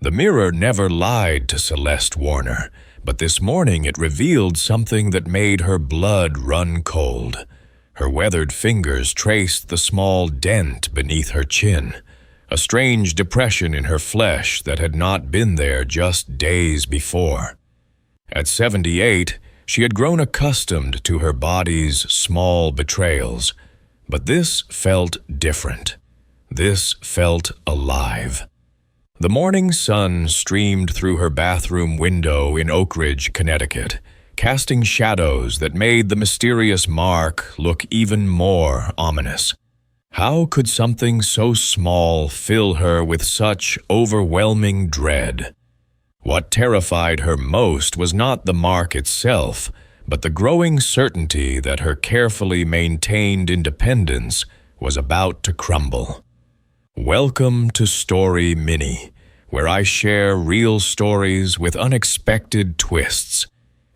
The mirror never lied to Celeste Warner, but this morning it revealed something that made her blood run cold. Her weathered fingers traced the small dent beneath her chin, a strange depression in her flesh that had not been there just days before. At 78, she had grown accustomed to her body's small betrayals, but this felt different. This felt alive. The morning sun streamed through her bathroom window in Oak Ridge, Connecticut, casting shadows that made the mysterious mark look even more ominous. How could something so small fill her with such overwhelming dread? What terrified her most was not the mark itself, but the growing certainty that her carefully maintained independence was about to crumble. Welcome to Story Mini, where I share real stories with unexpected twists.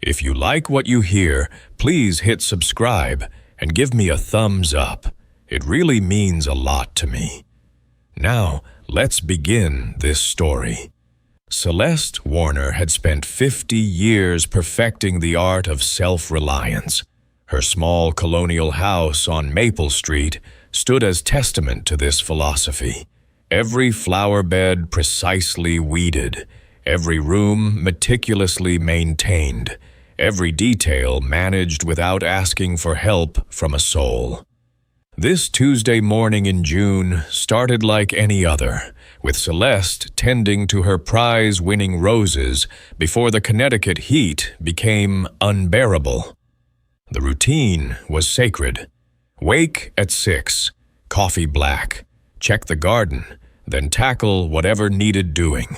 If you like what you hear, please hit subscribe and give me a thumbs up. It really means a lot to me. Now, let's begin this story. Celeste Warner had spent 50 years perfecting the art of self-reliance. Her small colonial house on Maple Street stood as testament to this philosophy. Every flower bed precisely weeded, every room meticulously maintained, every detail managed without asking for help from a soul. This Tuesday morning in June started like any other, with Celeste tending to her prize-winning roses before the Connecticut heat became unbearable. The routine was sacred. Wake at 6, coffee black, check the garden, then tackle whatever needed doing.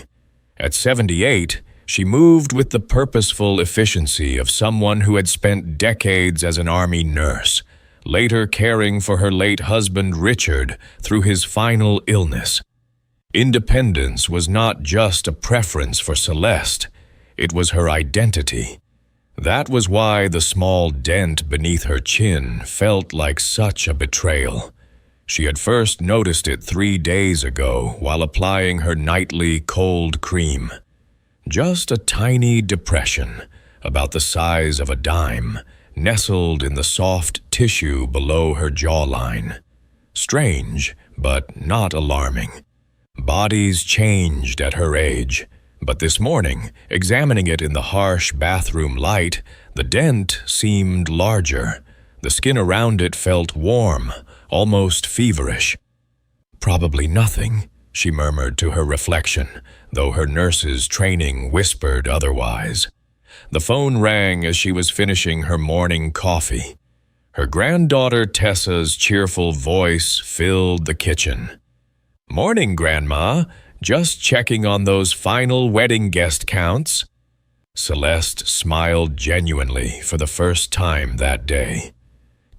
At 78, she moved with the purposeful efficiency of someone who had spent decades as an army nurse, later caring for her late husband Richard through his final illness. Independence was not just a preference for Celeste, it was her identity. That was why the small dent beneath her chin felt like such a betrayal. She had first noticed it 3 days ago while applying her nightly cold cream. Just a tiny depression, about the size of a dime, nestled in the soft tissue below her jawline. Strange, but not alarming. Bodies changed at her age, but this morning, examining it in the harsh bathroom light, the dent seemed larger. The skin around it felt warm, almost feverish. "Probably nothing," she murmured to her reflection, though her nurse's training whispered otherwise. The phone rang as she was finishing her morning coffee. Her granddaughter Tessa's cheerful voice filled the kitchen. "Morning, Grandma. Just checking on those final wedding guest counts." Celeste smiled genuinely for the first time that day.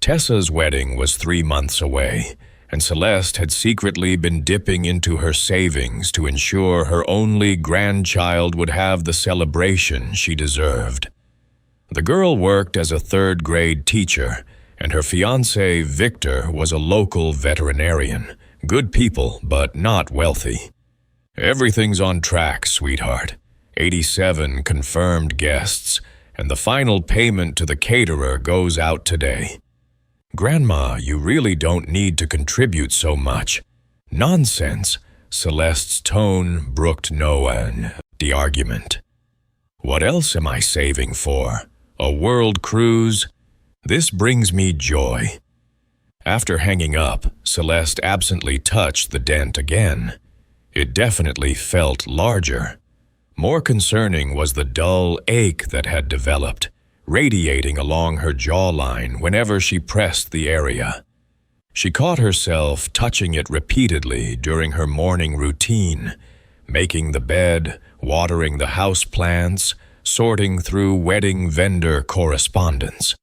Tessa's wedding was 3 months away, and Celeste had secretly been dipping into her savings to ensure her only grandchild would have the celebration she deserved. The girl worked as a third-grade teacher, and her fiancé, Victor, was a local veterinarian. Good people, but not wealthy. "Everything's on track, sweetheart. 87 confirmed guests, and the final payment to the caterer goes out today." "Grandma, you really don't need to contribute so much." "Nonsense." Celeste's tone brooked the argument. "What else am I saving for? A world cruise? This brings me joy." After hanging up, Celeste absently touched the dent again. It definitely felt larger. More concerning was the dull ache that had developed, radiating along her jawline whenever she pressed the area. She caught herself touching it repeatedly during her morning routine, making the bed, watering the houseplants, sorting through wedding vendor correspondence.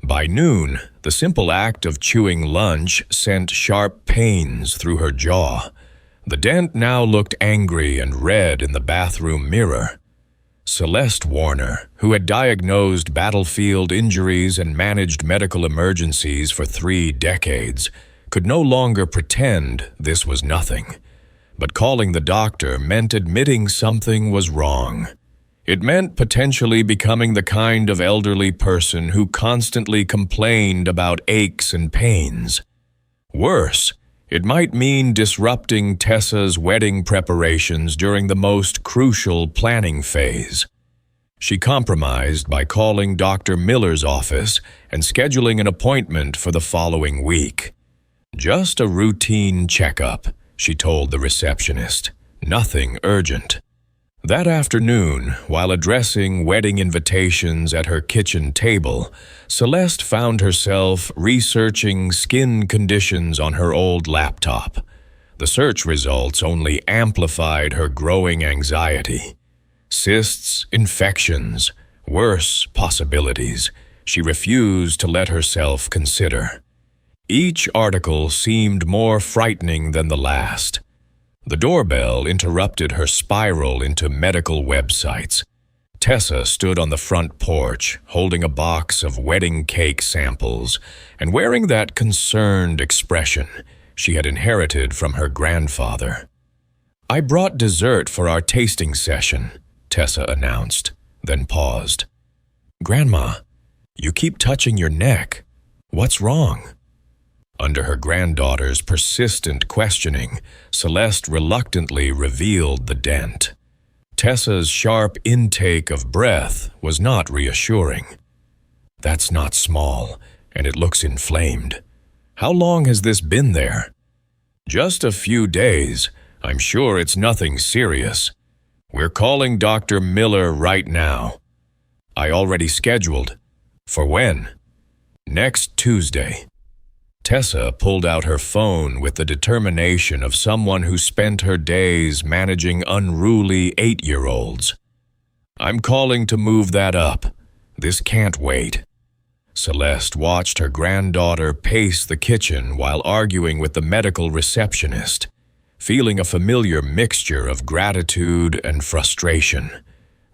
By noon, the simple act of chewing lunch sent sharp pains through her jaw. The dent now looked angry and red in the bathroom mirror. Celeste Warner, who had diagnosed battlefield injuries and managed medical emergencies for 3 decades, could no longer pretend this was nothing. but calling the doctor meant admitting something was wrong. It meant potentially becoming the kind of elderly person who constantly complained about aches and pains. Worse, it might mean disrupting Tessa's wedding preparations during the most crucial planning phase. She compromised by calling Dr. Miller's office and scheduling an appointment for the following week. Just a routine checkup, she told the receptionist. Nothing urgent. That afternoon, while addressing wedding invitations at her kitchen table, Celeste found herself researching skin conditions on her old laptop. The search results only amplified her growing anxiety. Cysts, infections, worse possibilities she refused to let herself consider. Each article seemed more frightening than the last. The doorbell interrupted her spiral into medical websites. Tessa stood on the front porch, holding a box of wedding cake samples and wearing that concerned expression she had inherited from her grandfather. "I brought dessert for our tasting session," Tessa announced, then paused. "Grandma, you keep touching your neck. What's wrong?" Under her granddaughter's persistent questioning, Celeste reluctantly revealed the dent. Tessa's sharp intake of breath was not reassuring. "That's not small, and it looks inflamed. How long has this been there?" "Just a few days. I'm sure it's nothing serious. We're calling Dr. Miller right now." "I already scheduled." "For when?" "Next Tuesday." Tessa pulled out her phone with the determination of someone who spent her days managing unruly 8-year-olds. "I'm calling to move that up. This can't wait." Celeste watched her granddaughter pace the kitchen while arguing with the medical receptionist, feeling a familiar mixture of gratitude and frustration.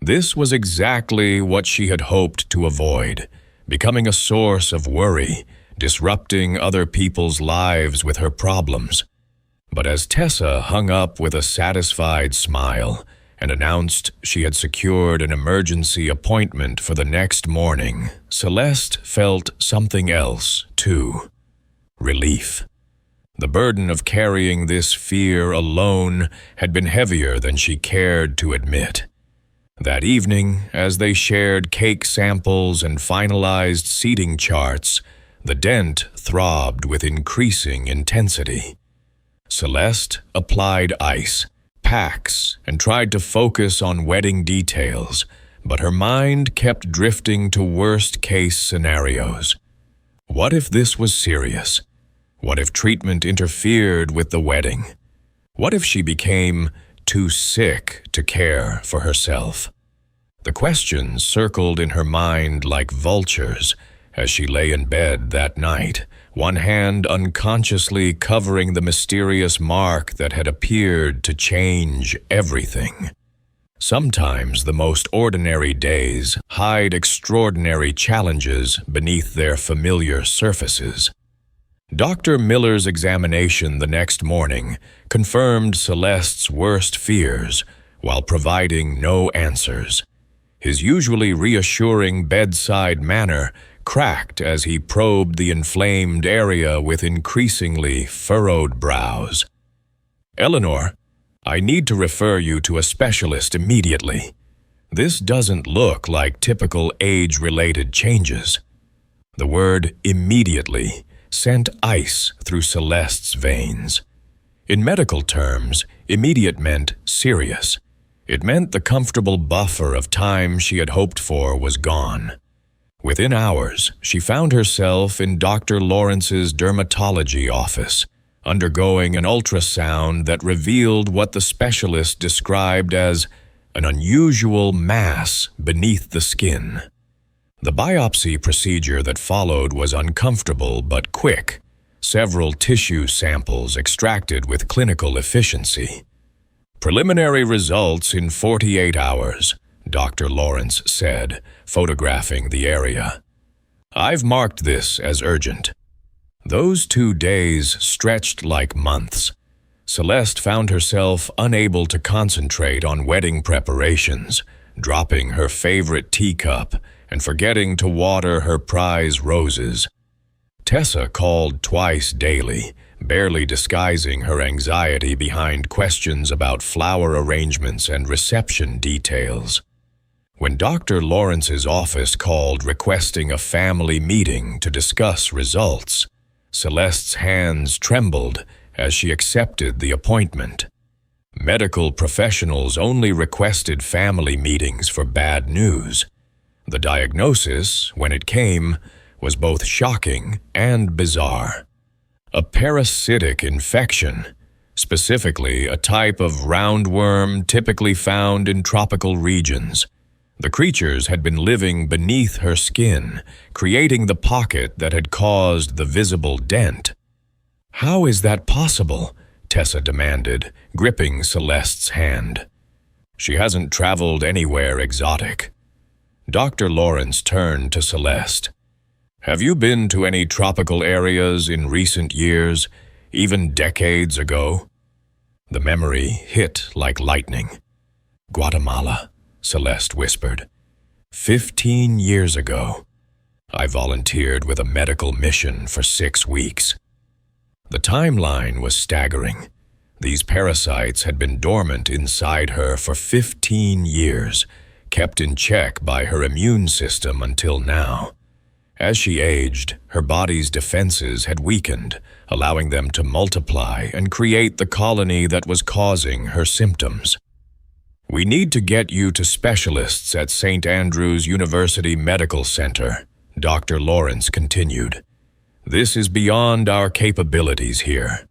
This was exactly what she had hoped to avoid, becoming a source of worry, disrupting other people's lives with her problems. But as Tessa hung up with a satisfied smile and announced she had secured an emergency appointment for the next morning, Celeste felt something else, too. Relief. The burden of carrying this fear alone had been heavier than she cared to admit. That evening, as they shared cake samples and finalized seating charts, the dent throbbed with increasing intensity. Celeste applied ice, packs, and tried to focus on wedding details, but her mind kept drifting to worst-case scenarios. What if this was serious? What if treatment interfered with the wedding? What if she became too sick to care for herself? The questions circled in her mind like vultures as she lay in bed that night, one hand unconsciously covering the mysterious mark that had appeared to change everything. Sometimes the most ordinary days hide extraordinary challenges beneath their familiar surfaces. Dr. Miller's examination the next morning confirmed Celeste's worst fears while providing no answers. His usually reassuring bedside manner cracked as he probed the inflamed area with increasingly furrowed brows. "Eleanor, I need to refer you to a specialist immediately. This doesn't look like typical age-related changes." The word "immediately" sent ice through Celeste's veins. In medical terms, immediate meant serious. It meant the comfortable buffer of time she had hoped for was gone. Within hours, she found herself in Dr. Lawrence's dermatology office, undergoing an ultrasound that revealed what the specialist described as an unusual mass beneath the skin. The biopsy procedure that followed was uncomfortable but quick, several tissue samples extracted with clinical efficiency. "Preliminary results in 48 hours, Dr. Lawrence said, photographing the area. "I've marked this as urgent." Those 2 days stretched like months. Celeste found herself unable to concentrate on wedding preparations, dropping her favorite teacup and forgetting to water her prize roses. Tessa called twice daily, barely disguising her anxiety behind questions about flower arrangements and reception details. When Dr. Lawrence's office called requesting a family meeting to discuss results, Celeste's hands trembled as she accepted the appointment. Medical professionals only requested family meetings for bad news. The diagnosis, when it came, was both shocking and bizarre. A parasitic infection, specifically a type of roundworm typically found in tropical regions. The creatures had been living beneath her skin, creating the pocket that had caused the visible dent. "How is that possible?" Tessa demanded, gripping Celeste's hand. "She hasn't traveled anywhere exotic." Dr. Lawrence turned to Celeste. "Have you been to any tropical areas in recent years, even decades ago?" The memory hit like lightning. "Guatemala," Celeste whispered. 15 years ago. I volunteered with a medical mission for 6 weeks. The timeline was staggering. These parasites had been dormant inside her for 15 years, kept in check by her immune system until now. As she aged, her body's defenses had weakened, allowing them to multiply and create the colony that was causing her symptoms. "We need to get you to specialists at St. Andrews University Medical Center," Dr. Lawrence continued. "This is beyond our capabilities here."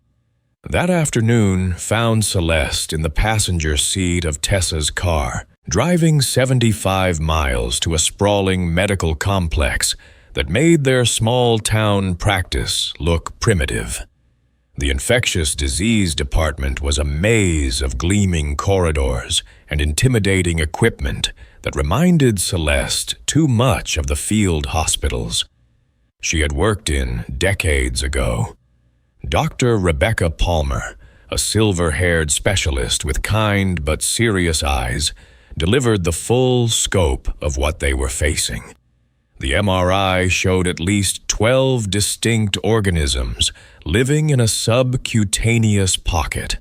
That afternoon found Celeste in the passenger seat of Tessa's car, driving 75 miles to a sprawling medical complex that made their small-town practice look primitive. The infectious disease department was a maze of gleaming corridors and intimidating equipment that reminded Celeste too much of the field hospitals she had worked in decades ago. Dr. Rebecca Palmer, a silver-haired specialist with kind but serious eyes, delivered the full scope of what they were facing. The MRI showed at least 12 distinct organisms living in a subcutaneous pocket,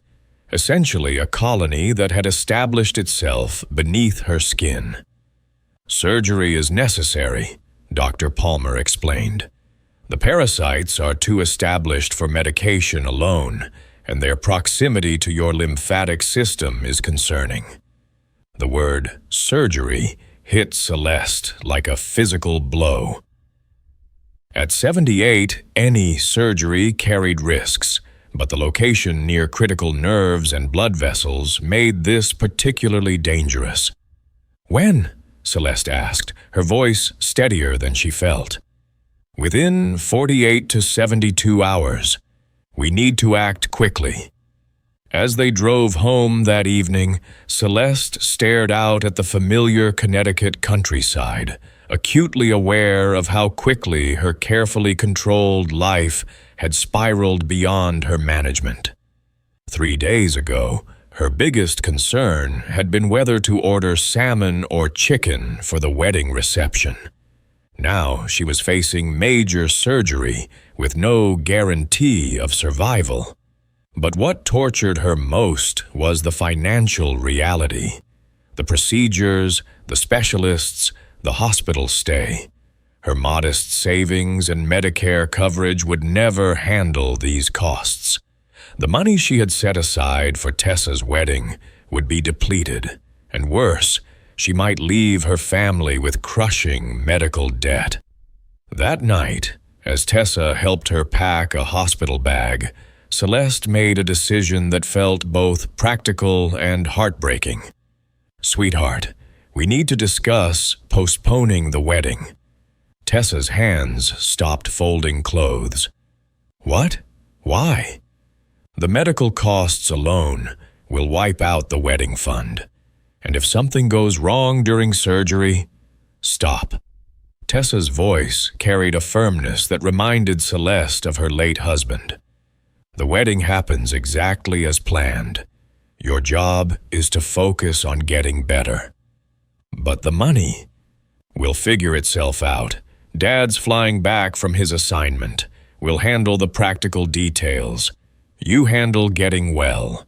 essentially a colony that had established itself beneath her skin. "Surgery is necessary," Dr. Palmer explained. "The parasites are too established for medication alone, and their proximity to your lymphatic system is concerning." The word surgery hit Celeste like a physical blow. At 78, any surgery carried risks, but the location near critical nerves and blood vessels made this particularly dangerous. "When?" Celeste asked, her voice steadier than she felt. "Within 48 to 72 hours. We need to act quickly." As they drove home that evening, Celeste stared out at the familiar Connecticut countryside, acutely aware of how quickly her carefully controlled life had spiraled beyond her management. 3 days ago, her biggest concern had been whether to order salmon or chicken for the wedding reception. Now she was facing major surgery with no guarantee of survival. But what tortured her most was the financial reality. The procedures, the specialists, the hospital stay. Her modest savings and Medicare coverage would never handle these costs. The money she had set aside for Tessa's wedding would be depleted, and worse, she might leave her family with crushing medical debt. That night, as Tessa helped her pack a hospital bag, Celeste made a decision that felt both practical and heartbreaking. "Sweetheart, we need to discuss postponing the wedding." Tessa's hands stopped folding clothes. "What? Why?" "The medical costs alone will wipe out the wedding fund. And if something goes wrong during surgery, stop." Tessa's voice carried a firmness that reminded Celeste of her late husband. The wedding happens exactly as planned. Your job is to focus on getting better. But the money will figure itself out. Dad's flying back from his assignment. We'll handle the practical details. You handle getting well."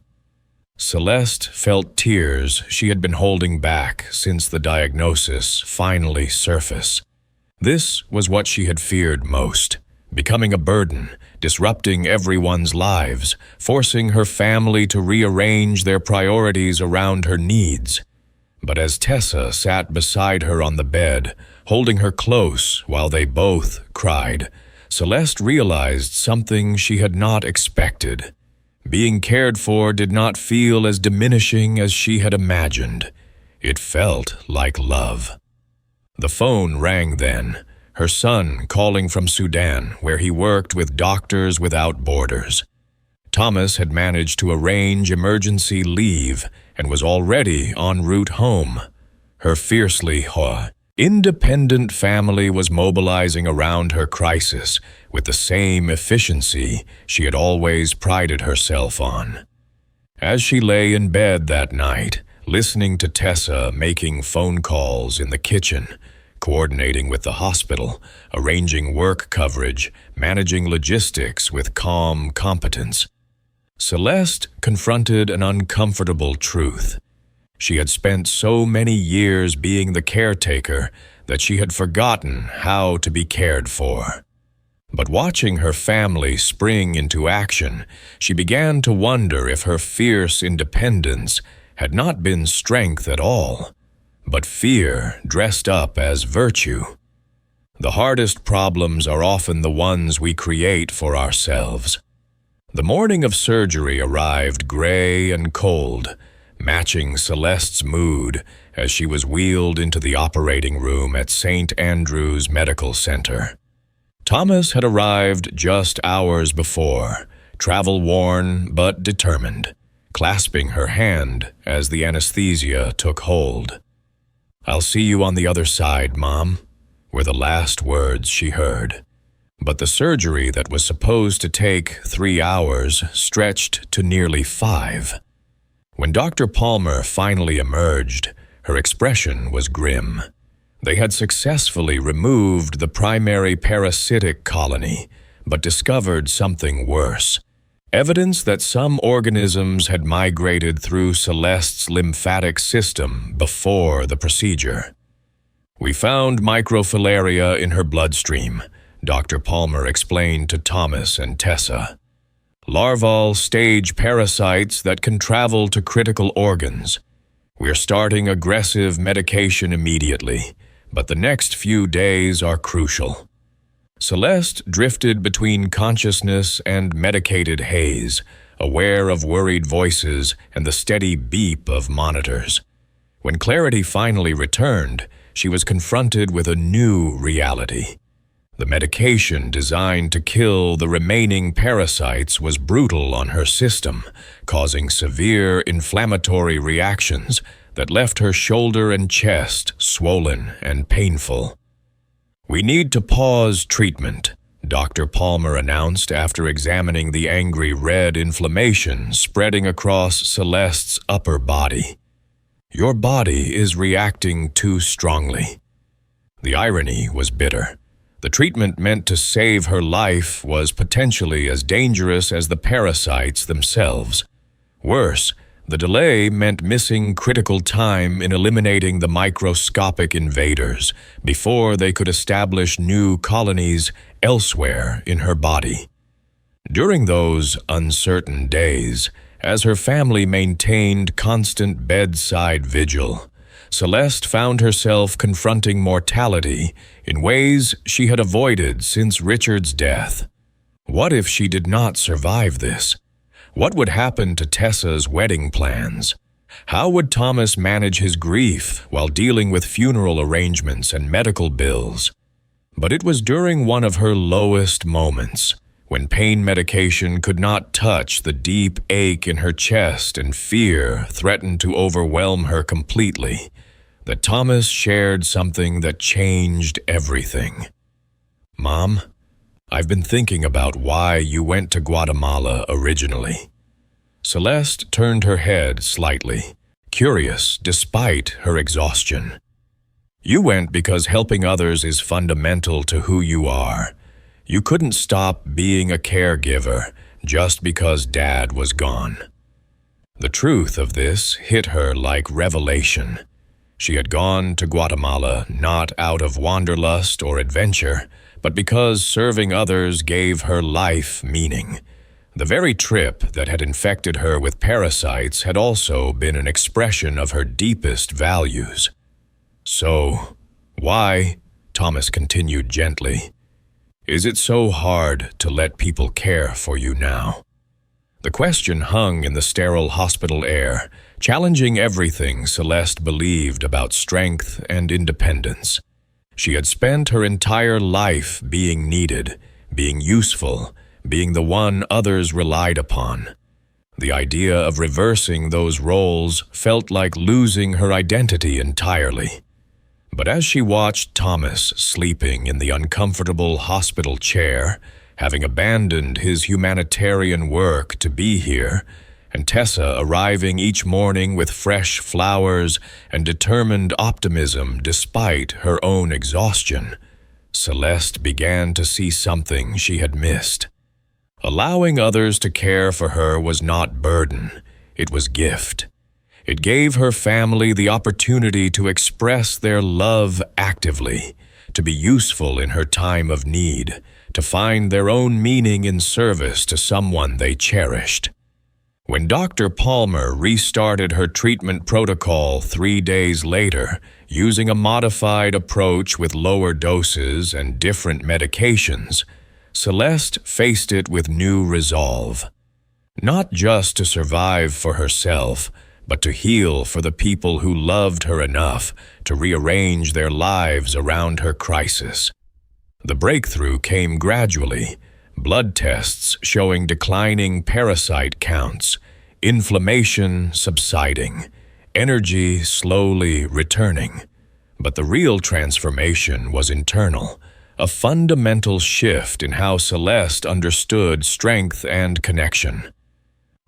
Celeste felt tears she had been holding back since the diagnosis finally surfaced. This was what she had feared most, becoming a burden, disrupting everyone's lives, forcing her family to rearrange their priorities around her needs. But as Tessa sat beside her on the bed, holding her close while they both cried, Celeste realized something she had not expected. Being cared for did not feel as diminishing as she had imagined. It felt like love. The phone rang then, her son calling from Sudan, where he worked with Doctors Without Borders. Thomas had managed to arrange emergency leave and was already en route home. Her fiercely independent family was mobilizing around her crisis with the same efficiency she had always prided herself on. As she lay in bed that night, listening to Tessa making phone calls in the kitchen, coordinating with the hospital, arranging work coverage, managing logistics with calm competence, Celeste confronted an uncomfortable truth. She had spent so many years being the caretaker that she had forgotten how to be cared for. But watching her family spring into action, she began to wonder if her fierce independence had not been strength at all, but fear dressed up as virtue. The hardest problems are often the ones we create for ourselves. The morning of surgery arrived gray and cold, matching Celeste's mood as she was wheeled into the operating room at St. Andrew's Medical Center. Thomas had arrived just hours before, travel-worn but determined, clasping her hand as the anesthesia took hold. "I'll see you on the other side, Mom," were the last words she heard. But the surgery that was supposed to take 3 hours stretched to nearly 5. When Dr. Palmer finally emerged, her expression was grim. They had successfully removed the primary parasitic colony, but discovered something worse. Evidence that some organisms had migrated through Celeste's lymphatic system before the procedure. "We found microfilaria in her bloodstream," Dr. Palmer explained to Thomas and Tessa. "Larval stage parasites that can travel to critical organs. We're starting aggressive medication immediately, but the next few days are crucial." Celeste drifted between consciousness and medicated haze, aware of worried voices and the steady beep of monitors. When clarity finally returned, she was confronted with a new reality. The medication designed to kill the remaining parasites was brutal on her system, causing severe inflammatory reactions that left her shoulder and chest swollen and painful. "We need to pause treatment," Dr. Palmer announced after examining the angry red inflammation spreading across Celeste's upper body. "Your body is reacting too strongly." The irony was bitter. The treatment meant to save her life was potentially as dangerous as the parasites themselves. Worse, the delay meant missing critical time in eliminating the microscopic invaders before they could establish new colonies elsewhere in her body. During those uncertain days, as her family maintained constant bedside vigil, Celeste found herself confronting mortality in ways she had avoided since Richard's death. What if she did not survive this? What would happen to Tessa's wedding plans? How would Thomas manage his grief while dealing with funeral arrangements and medical bills? But it was during one of her lowest moments, when pain medication could not touch the deep ache in her chest and fear threatened to overwhelm her completely, that Thomas shared something that changed everything. "Mom, I've been thinking about why you went to Guatemala originally." Celeste turned her head slightly, curious despite her exhaustion. "You went because helping others is fundamental to who you are. You couldn't stop being a caregiver just because Dad was gone." The truth of this hit her like revelation. She had gone to Guatemala not out of wanderlust or adventure, but because serving others gave her life meaning. The very trip that had infected her with parasites had also been an expression of her deepest values. "So, why," Thomas continued gently, "is it so hard to let people care for you now?" The question hung in the sterile hospital air, challenging everything Celeste believed about strength and independence. She had spent her entire life being needed, being useful, being the one others relied upon. The idea of reversing those roles felt like losing her identity entirely. But as she watched Thomas sleeping in the uncomfortable hospital chair, having abandoned his humanitarian work to be here, and Tessa arriving each morning with fresh flowers and determined optimism despite her own exhaustion, Celeste began to see something she had missed. Allowing others to care for her was not burden, it was gift. It gave her family the opportunity to express their love actively, to be useful in her time of need, to find their own meaning in service to someone they cherished. When Dr. Palmer restarted her treatment protocol 3 days later, using a modified approach with lower doses and different medications, Celeste faced it with new resolve. Not just to survive for herself, but to heal for the people who loved her enough to rearrange their lives around her crisis. The breakthrough came gradually, blood tests showing declining parasite counts, inflammation subsiding, energy slowly returning. But the real transformation was internal, a fundamental shift in how Celeste understood strength and connection.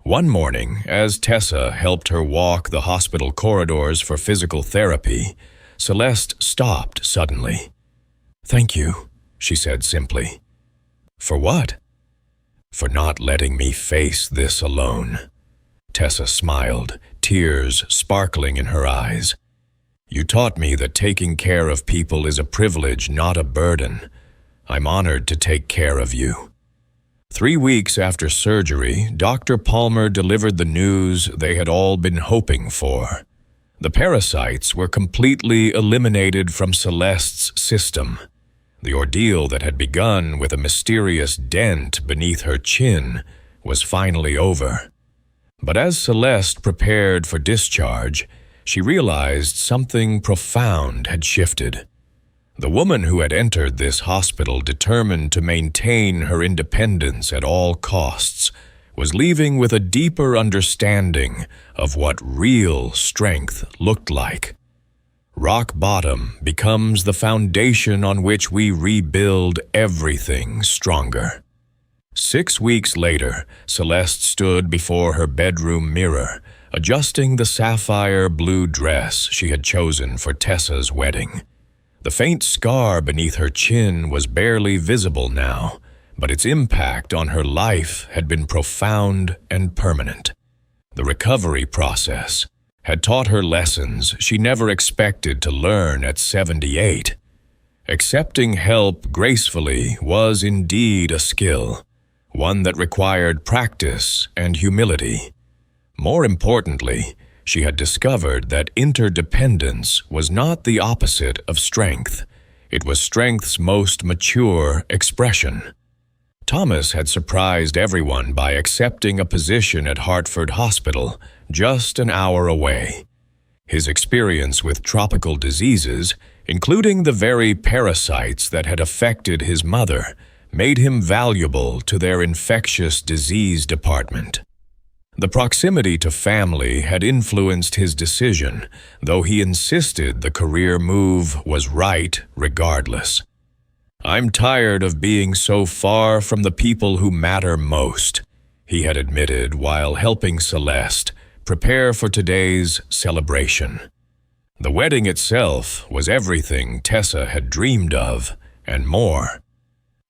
One morning, as Tessa helped her walk the hospital corridors for physical therapy, Celeste stopped suddenly. "Thank you," she said simply. "For what?" "For not letting me face this alone." Tessa smiled, tears sparkling in her eyes. "You taught me that taking care of people is a privilege, not a burden. I'm honored to take care of you." 3 weeks after surgery, Dr. Palmer delivered the news they had all been hoping for. The parasites were completely eliminated from Celeste's system. The ordeal that had begun with a mysterious dent beneath her chin was finally over. But as Celeste prepared for discharge, she realized something profound had shifted. The woman who had entered this hospital determined to maintain her independence at all costs was leaving with a deeper understanding of what real strength looked like. Rock bottom becomes the foundation on which we rebuild everything stronger. 6 weeks later, Celeste stood before her bedroom mirror, adjusting the sapphire blue dress she had chosen for Tessa's wedding. The faint scar beneath her chin was barely visible now, but its impact on her life had been profound and permanent. The recovery process had taught her lessons she never expected to learn at 78. Accepting help gracefully was indeed a skill, one that required practice and humility. More importantly, she had discovered that interdependence was not the opposite of strength. It was strength's most mature expression. Thomas had surprised everyone by accepting a position at Hartford Hospital, just an hour away. His experience with tropical diseases, including the very parasites that had affected his mother, made him valuable to their infectious disease department. The proximity to family had influenced his decision, though he insisted the career move was right regardless. "I'm tired of being so far from the people who matter most," he had admitted while helping Celeste prepare for today's celebration. The wedding itself was everything Tessa had dreamed of, and more.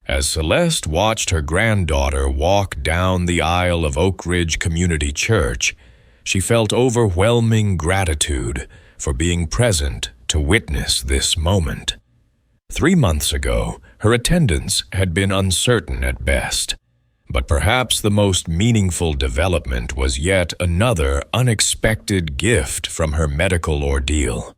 As Celeste watched her granddaughter walk down the aisle of Oak Ridge Community Church, she felt overwhelming gratitude for being present to witness this moment. 3 months ago, her attendance had been uncertain at best, but perhaps the most meaningful development was yet another unexpected gift from her medical ordeal.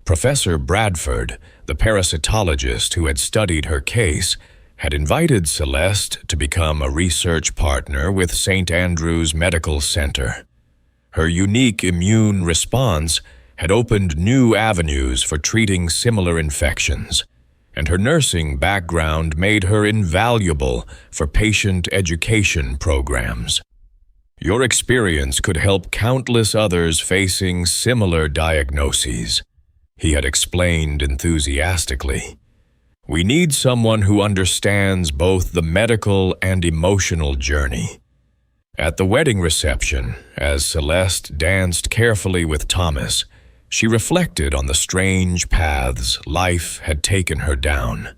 Professor Bradford, the parasitologist who had studied her case, had invited Celeste to become a research partner with St. Andrew's Medical Center. Her unique immune response had opened new avenues for treating similar infections, and her nursing background made her invaluable for patient education programs. "Your experience could help countless others facing similar diagnoses," he had explained enthusiastically. "We need someone who understands both the medical and emotional journey." At the wedding reception, as Celeste danced carefully with Thomas, she reflected on the strange paths life had taken her down.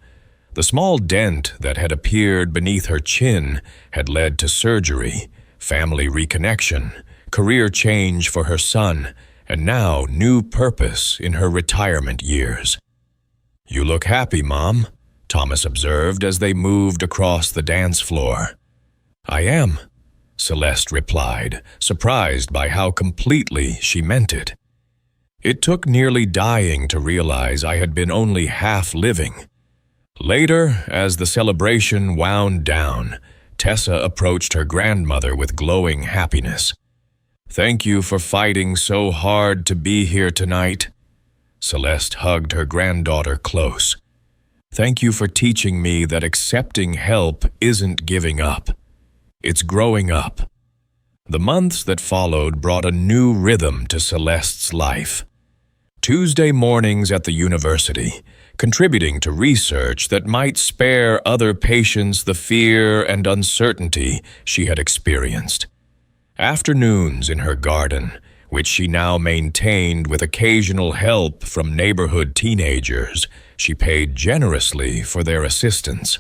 The small dent that had appeared beneath her chin had led to surgery, family reconnection, career change for her son, and now new purpose in her retirement years. "You look happy, Mom," Thomas observed as they moved across the dance floor. "I am," Celeste replied, surprised by how completely she meant it. "It took nearly dying to realize I had been only half living." Later, as the celebration wound down, Tessa approached her grandmother with glowing happiness. "Thank you for fighting so hard to be here tonight." Celeste hugged her granddaughter close. "Thank you for teaching me that accepting help isn't giving up. It's growing up." The months that followed brought a new rhythm to Celeste's life. Tuesday mornings at the university, contributing to research that might spare other patients the fear and uncertainty she had experienced. Afternoons in her garden, which she now maintained with occasional help from neighborhood teenagers, she paid generously for their assistance.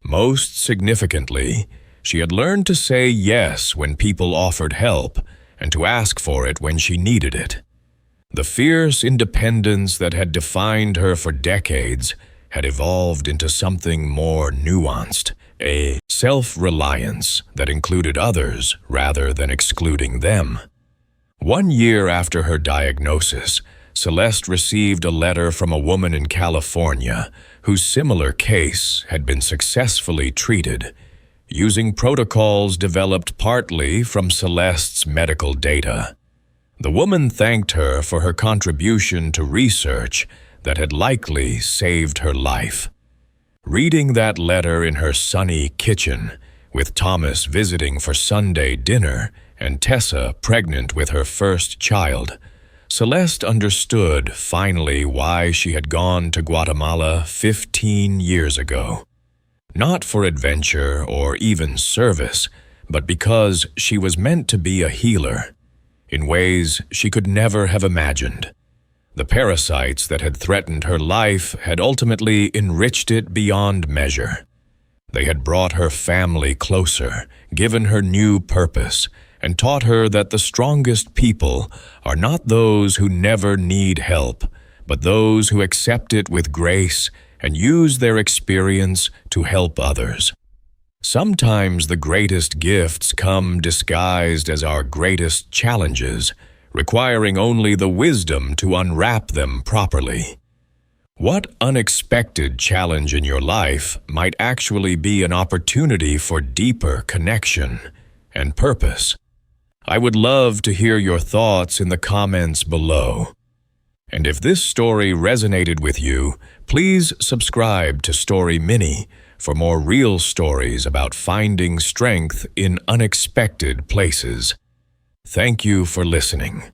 Most significantly, she had learned to say yes when people offered help and to ask for it when she needed it. The fierce independence that had defined her for decades had evolved into something more nuanced, a self-reliance that included others rather than excluding them. 1 year after her diagnosis, Celeste received a letter from a woman in California whose similar case had been successfully treated, using protocols developed partly from Celeste's medical data. The woman thanked her for her contribution to research that had likely saved her life. Reading that letter in her sunny kitchen, with Thomas visiting for Sunday dinner and Tessa pregnant with her first child, Celeste understood finally why she had gone to Guatemala 15 years ago. Not for adventure or even service, but because she was meant to be a healer, in ways she could never have imagined. The parasites that had threatened her life had ultimately enriched it beyond measure. They had brought her family closer, given her new purpose, and taught her that the strongest people are not those who never need help, but those who accept it with grace and use their experience to help others. Sometimes the greatest gifts come disguised as our greatest challenges, requiring only the wisdom to unwrap them properly. What unexpected challenge in your life might actually be an opportunity for deeper connection and purpose? I would love to hear your thoughts in the comments below. And if this story resonated with you, please subscribe to Story Mini for more real stories about finding strength in unexpected places. Thank you for listening.